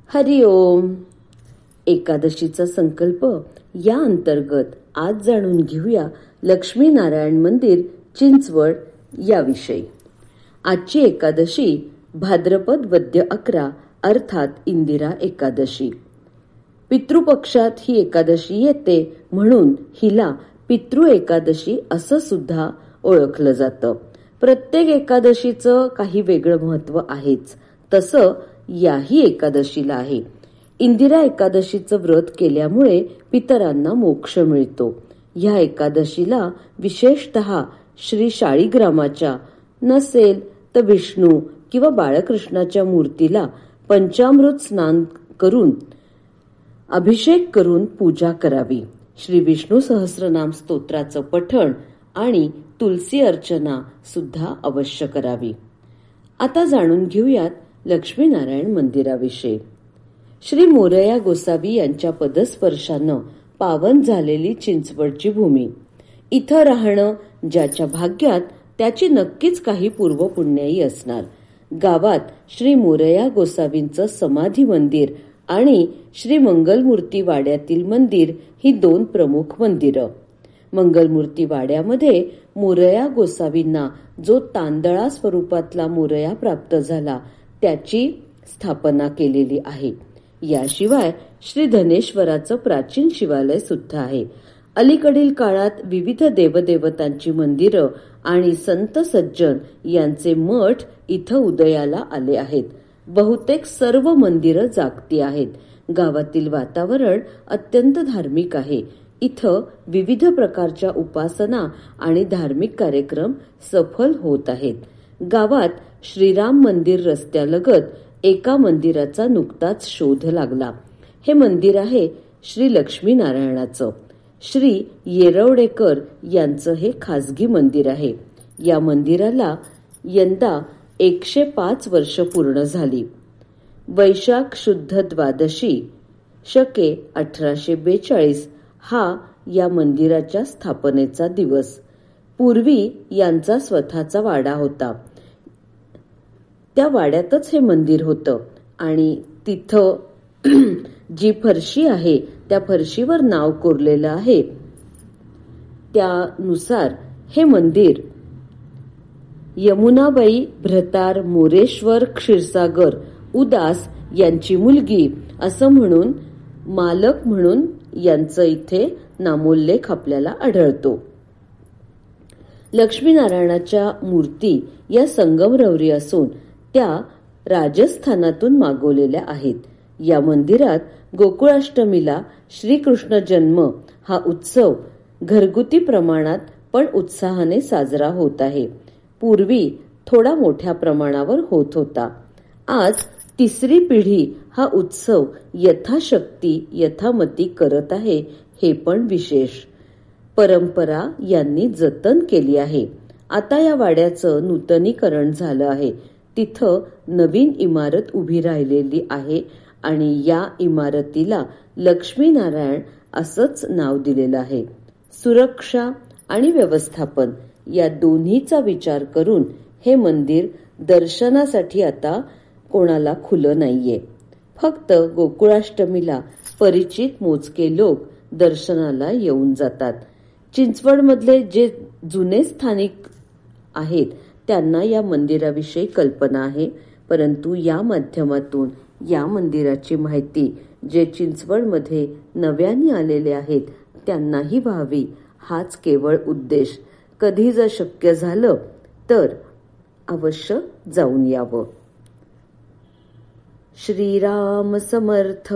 हरि ओम. एकादशीचा संकल्प या अंतर्गत आज जाणून घेऊया लक्ष्मीनारायण मंदिर चिंचवड याविषयी. आजची एकादशी भाद्रपद वद्य 11 अर्थात इंदिरा एकादशी. पितृपक्षात ही एकादशी येते म्हणून हिला पितृ एकादशी असं सुद्धा ओळखलं जातं. प्रत्येक एकादशीचं काही वेगळं महत्व आहेच, तसं याही एकादशीला आहे. इंदिरा एकादशीचं व्रत केल्यामुळे पितरांना मोक्ष मिळतो. ह्या एकादशीला विशेषतः श्री शाळीग्रामाच्या नसेल तर विष्णू किंवा बाळकृष्णाच्या मूर्तीला पंचामृत स्नान करून अभिषेक करून पूजा करावी. श्री विष्णू सहस्रनाम स्तोत्राचं पठण आणि तुलसी अर्चना सुद्धा अवश्य करावी. आता जाणून घेऊयात लक्ष्मीनारायण मंदिराविषयी. श्री मोरया गोसावी यांच्या पदस्पर्शानं पावन झालेली चिंचवडची भूमी. इथं राहणं ज्याच्या भाग्यात त्याची नक्कीच काही पूर्वपुण्याई असणार. गावात श्री मोरया गोसावींचं समाधी मंदिर आणि श्री मंगलमूर्ती वाड्यातील मंदिर ही दोन प्रमुख मंदिरं. मंगलमूर्ती वाड्यामध्ये मोरया गोसावींना जो तांदळा स्वरूपातला मोरया प्राप्त झाला त्याची स्थापना केलेली आहे. याशिवाय श्री धनेश्वराचं प्राचीन शिवालय सुद्धा आहे. अलीकडील काळात विविध देवदेवतांची मंदिरं आणि संत सज्जन यांचे मठ इथं उदयाला आले आहेत. बहुतेक सर्व मंदिरं जागती आहेत. गावातील वातावरण अत्यंत धार्मिक आहे. इथं विविध प्रकारच्या उपासना आणि धार्मिक कार्यक्रम सफल होत आहेत. गावात श्रीराम मंदिर रस्त्यालगत एका मंदिराचा नुकताच शोध लागला. हे मंदिर आहे श्री लक्ष्मीनारायणाचं. श्री येरवडेकर यांचं हे खासगी मंदिर आहे. या मंदिराला यंदा 105 वर्ष पूर्ण झाली. वैशाख शुद्ध द्वादशी शके 1842 हा या मंदिराच्या स्थापनेचा दिवस. पूर्वी यांचा स्वतःचा वाडा होता. त्या वाड्यातच हे मंदिर होतं आणि तिथं जी फरशी आहे त्या फरशीवर नाव कोरलेलं आहे. त्यानुसार हे मंदिर यमुनाबाई भ्रतार मोरेश्वर क्षीरसागर उदास यांची मुलगी असं म्हणून मालक म्हणून यांचं इथे नामोल्लेख आपल्याला आढळतो. लक्ष्मीनारायणाच्या मूर्ती या संगमरवरी असून त्या राजस्थानातून मागवलेल्या आहेत. या मंदिरात गोकुळाष्टमीला श्रीकृष्ण जन्म हा उत्सव घरगुती प्रमाणात पण उत्साहाने साजरा होत आहे. पूर्वी थोडा मोठ्या प्रमाणावर होत होता. आज तिसरी पिढी हा उत्सव यथाशक्ती यथामती करत आहे. हे पण विशेष. परंपरा यांनी जतन केली आहे. आता या वाड्याचं नूतनीकरण झालं आहे. तिथं नवीन इमारत उभी राहिलेली आहे आणि या इमारतीला लक्ष्मीनारायण असंच नाव दिलेलं आहे. सुरक्षा आणि व्यवस्थापन या दोन्हीचा विचार करून हे मंदिर दर्शनासाठी आता कोणाला खुलं नाहीये. फक्त गोकुळाष्टमीला परिचित मोजके लोक दर्शनाला येऊन जातात. चिंचवडमधले जे जुने स्थानिक आहेत त्यांना या मंदिराविषयी कल्पना आहे, परंतु या माध्यमातून या मंदिराची माहिती जे चिंचवडमध्ये नव्याने आलेले आहेत त्यांनाही व्हावी हाच केवळ उद्देश. कधी जर शक्य झालं तर अवश्य जाऊन यावं. श्रीराम समर्थ.